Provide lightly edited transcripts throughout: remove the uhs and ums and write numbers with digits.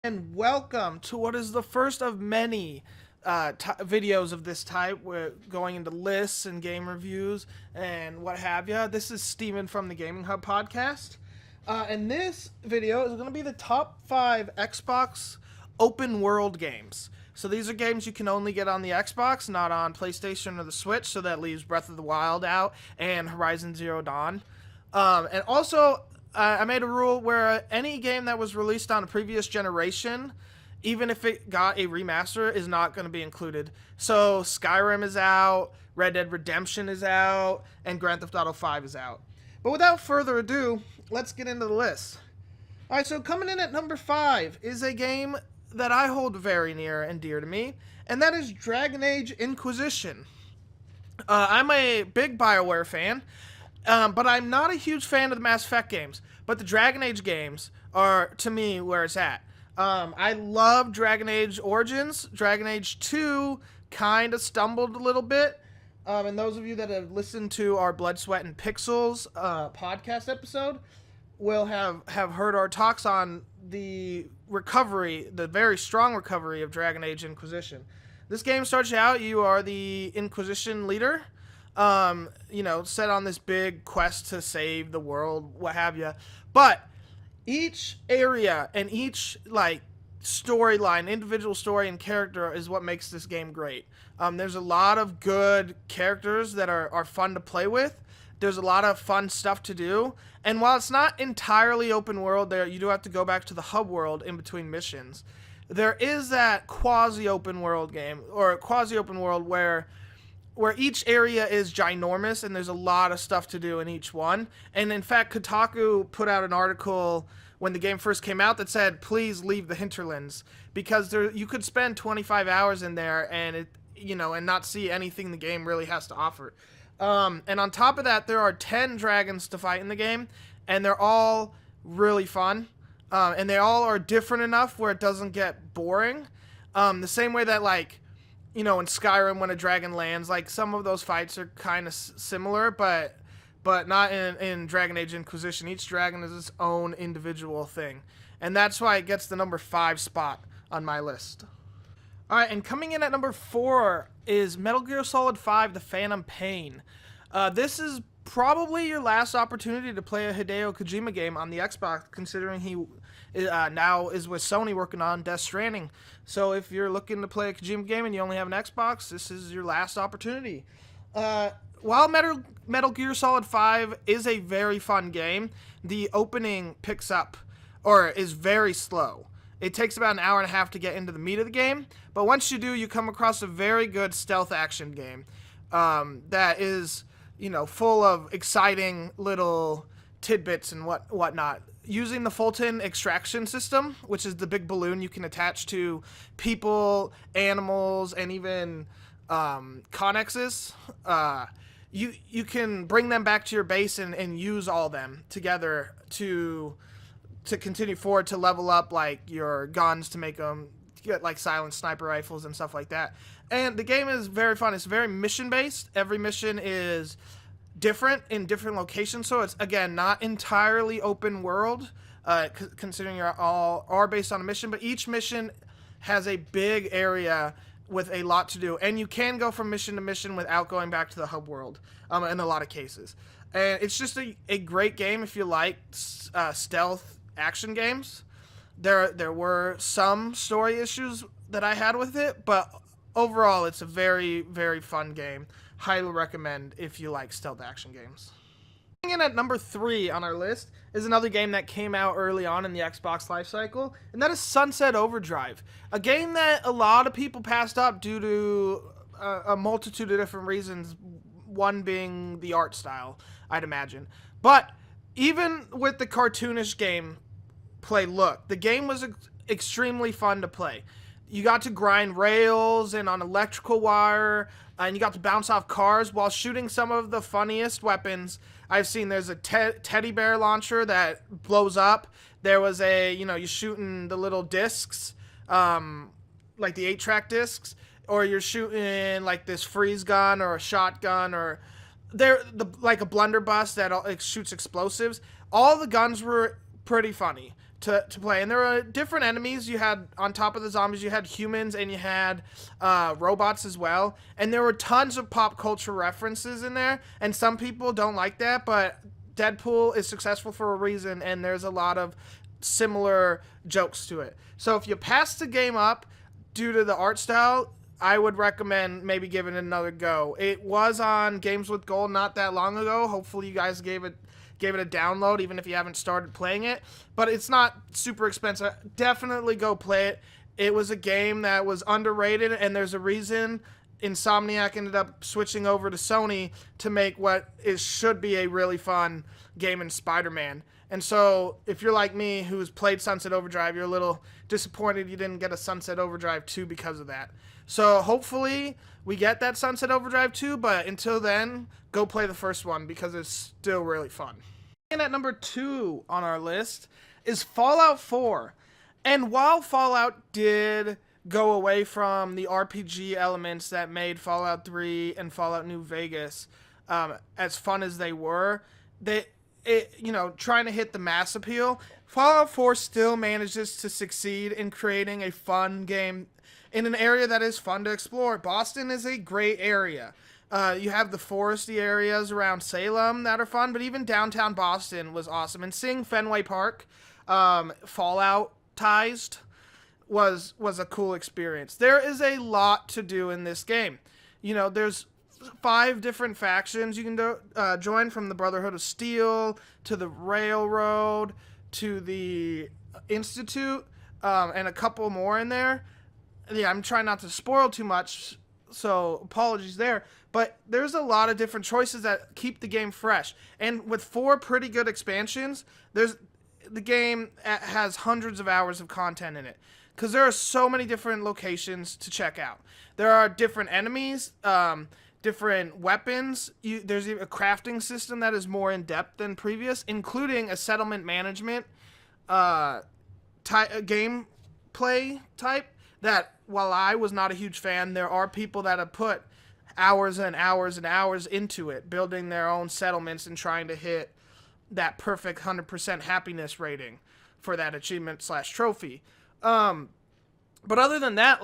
And welcome to what is the first of many videos of this type. We're going into lists and game reviews and what have you. This is Steven from the Gaming Hub podcast. And this video is going to be the top 5 Xbox open world games. So these are games you can only get on the Xbox, not on PlayStation or the Switch. So that leaves Breath of the Wild out and Horizon Zero Dawn. And also, I made a rule where any game that was released on a previous generation, even if it got a remaster, is not going to be included. So Skyrim is out, Red Dead Redemption is out, and Grand Theft Auto 5 is out. But without further ado, let's get into the list. Alright, so coming in at number 5 is a game that I hold very near and dear to me, and that is Dragon Age Inquisition. I'm a big BioWare fan, but I'm not a huge fan of the Mass Effect games. But the Dragon Age games are, to me, where it's at. I love Dragon Age Origins. Dragon Age 2 kind of stumbled a little bit. And those of you that have listened to our Blood, Sweat, and Pixels podcast episode will have heard our talks on the recovery, the very strong recovery of Dragon Age Inquisition. This game starts out, you are the Inquisition leader, set on this big quest to save the world, what have you. But each area and each storyline, individual story and character is what makes this game great. There's a lot of good characters that are fun to play with. There's a lot of fun stuff to do. And while it's not entirely open world, there you do have to go back to the hub world in between missions. There is that quasi-open world game, or quasi-open world where each area is ginormous and there's a lot of stuff to do in each one. And in fact, Kotaku put out an article when the game first came out that said, please leave the hinterlands, because you could spend 25 hours in there and and not see anything the game really has to offer. And on top of that, there are 10 dragons to fight in the game, and they're all really fun. And they all are different enough where it doesn't get boring. The same way that in Skyrim when a dragon lands, some of those fights are kind of similar, but not in Dragon Age Inquisition. Each dragon is its own individual thing. And that's why it gets the number 5 spot on my list. Alright, and coming in at number 4 is Metal Gear Solid 5 The Phantom Pain. This is probably your last opportunity to play a Hideo Kojima game on the Xbox, considering he now is with Sony working on Death Stranding. So if you're looking to play a Kojima game and you only have an Xbox, this is your last opportunity. While Metal Gear Solid 5 is a very fun game, the opening picks up, or is very slow. It takes about an hour and a half to get into the meat of the game, but once you do, you come across a very good stealth action game that is, full of exciting little tidbits and whatnot. Using the Fulton extraction system, which is the big balloon you can attach to people, animals, and even connexes, you can bring them back to your base and use all them together to continue forward, to level up your guns, to make them get silent sniper rifles and stuff like that. And the game is very fun. It's very mission based. Every mission is different in different locations, so it's again not entirely open world, considering you're all are based on a mission, but each mission has a big area with a lot to do, and you can go from mission to mission without going back to the hub world in a lot of cases. And it's just a great game if you like stealth action games. There were some story issues that I had with it, but overall it's a very, very fun game. Highly recommend if you like stealth action games. Coming in at number 3 on our list is another game that came out early on in the Xbox lifecycle, and that is Sunset Overdrive. A game that a lot of people passed up due to a multitude of different reasons, one being the art style, I'd imagine. But even with the cartoonish gameplay look, the game was extremely fun to play. You got to grind rails and on electrical wire, and you got to bounce off cars while shooting some of the funniest weapons I've seen. There's a teddy bear launcher that blows up. There was you're shooting the little discs, like the 8-track discs, or you're shooting this freeze gun or a shotgun, or like a blunderbuss that shoots explosives. All the guns were pretty funny. to play. And there were different enemies. You had, on top of the zombies, you had humans and you had robots as well. And there were tons of pop culture references in there. And some people don't like that, but Deadpool is successful for a reason, and there's a lot of similar jokes to it. So if you pass the game up due to the art style, I would recommend maybe giving it another go. It was on Games with Gold not that long ago. Hopefully you guys gave it a download, even if you haven't started playing it. But it's not super expensive. Definitely go play it. It was a game that was underrated, and there's a reason Insomniac ended up switching over to Sony to make what should be a really fun game in Spider-Man. And so if you're like me, who's played Sunset Overdrive, you're a little disappointed you didn't get a Sunset Overdrive 2 because of that. So hopefully we get that Sunset Overdrive 2, but until then, go play the first one because it's still really fun. And at number 2 on our list is Fallout 4. And while Fallout did go away from the RPG elements that made Fallout 3 and Fallout New Vegas as fun as they were, trying to hit the mass appeal, Fallout 4 still manages to succeed in creating a fun game in an area that is fun to explore. Boston is a great area. You have the foresty areas around Salem that are fun, but even downtown Boston was awesome. And seeing Fenway Park Fallout-tized was a cool experience. There is a lot to do in this game. There's 5 different factions you can join, from the Brotherhood of Steel to the Railroad to the Institute, and a couple more in there. Yeah, I'm trying not to spoil too much, so apologies there. But there's a lot of different choices that keep the game fresh. And with 4 pretty good expansions, the game has hundreds of hours of content in it, because there are so many different locations to check out. There are different enemies, different weapons. There's a crafting system that is more in-depth than previous, including a settlement management gameplay type that, while I was not a huge fan, there are people that have put hours and hours and hours into it, building their own settlements and trying to hit that perfect 100% happiness rating for that achievement/trophy. But other than that,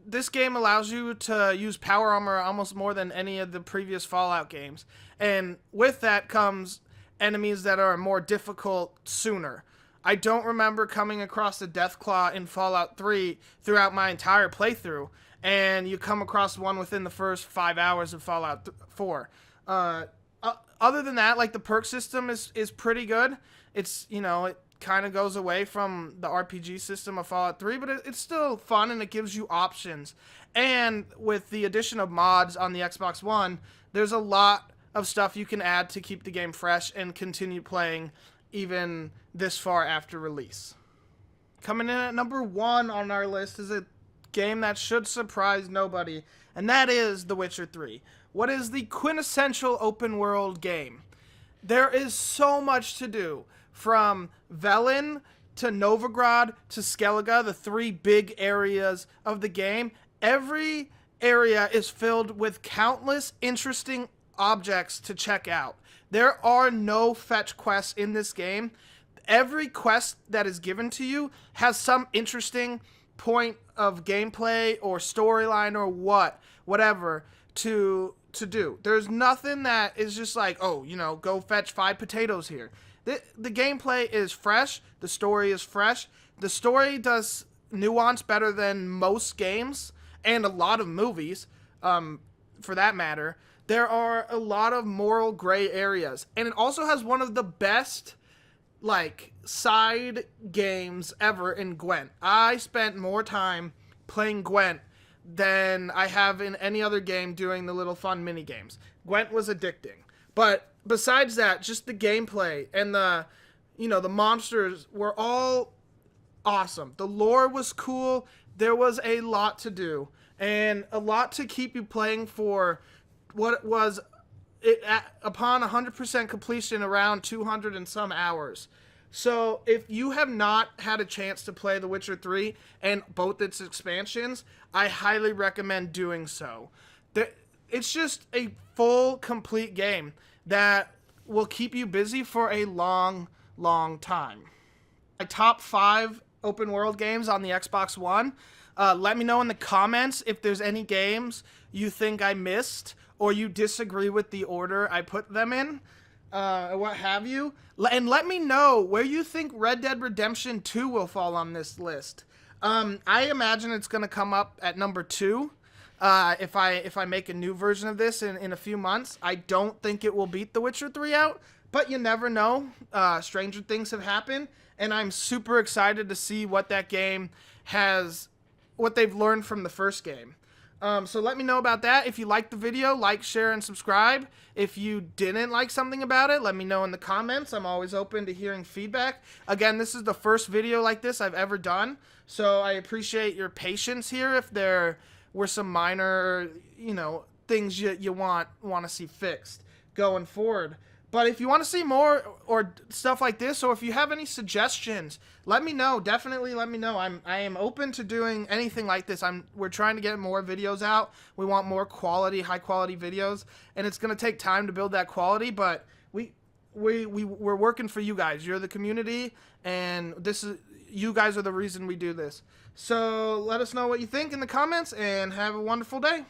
this game allows you to use power armor almost more than any of the previous Fallout games. And with that comes enemies that are more difficult sooner. I don't remember coming across the Deathclaw in Fallout 3 throughout my entire playthrough, and you come across one within the first 5 hours of Fallout 4. Other than that, the perk system is pretty good. It's, it kind of goes away from the RPG system of Fallout 3, but it's still fun, and it gives you options. And with the addition of mods on the Xbox One, there's a lot of stuff you can add to keep the game fresh and continue playing even this far after release. Coming in at number 1 on our list is a game that should surprise nobody, and that is The Witcher 3. What is the quintessential open world game? There is so much to do, from Velen to Novigrad to Skellige, the 3 big areas of the game. Every area is filled with countless interesting objects to check out. There are no fetch quests in this game. Every quest that is given to you has some interesting point of gameplay or storyline or whatever to do. There's nothing that is just go fetch 5 potatoes here. The gameplay is fresh. The story is fresh. The story does nuance better than most games and a lot of movies, for that matter. There are a lot of moral gray areas, and it also has one of the best side games ever in Gwent. I spent more time playing Gwent than I have in any other game doing the little fun mini games. Gwent was addicting. But besides that, just the gameplay and the monsters were all awesome. The lore was cool. There was a lot to do and a lot to keep you playing for what was upon 100% completion around 200 and some hours. So if you have not had a chance to play The Witcher 3 and both its expansions, I highly recommend doing so. It's just a full, complete game that will keep you busy for a long, long time. my top 5 open world games on the Xbox One. Let me know in the comments if there's any games you think I missed or you disagree with the order I put them in, what have you. And let me know where you think Red Dead Redemption 2 will fall on this list. I imagine it's going to come up at number 2. If I make a new version of this in a few months. I don't think it will beat The Witcher 3 out, but you never know. Stranger things have happened, and I'm super excited to see what that game has, what they've learned from the first game. So let me know about that. If you liked the video, like, share, and subscribe. If you didn't like something about it, let me know in the comments. I'm always open to hearing feedback. Again, this is the first video like this I've ever done, so I appreciate your patience here if there were some minor, things you want to see fixed going forward. But if you want to see more or stuff like this, or if you have any suggestions, let me know. Definitely let me know. I am open to doing anything like this. We're trying to get more videos out. We want more quality, high quality videos, and it's going to take time to build that quality, but we're working for you guys. You're the community, and you guys are the reason we do this. So let us know what you think in the comments, and have a wonderful day.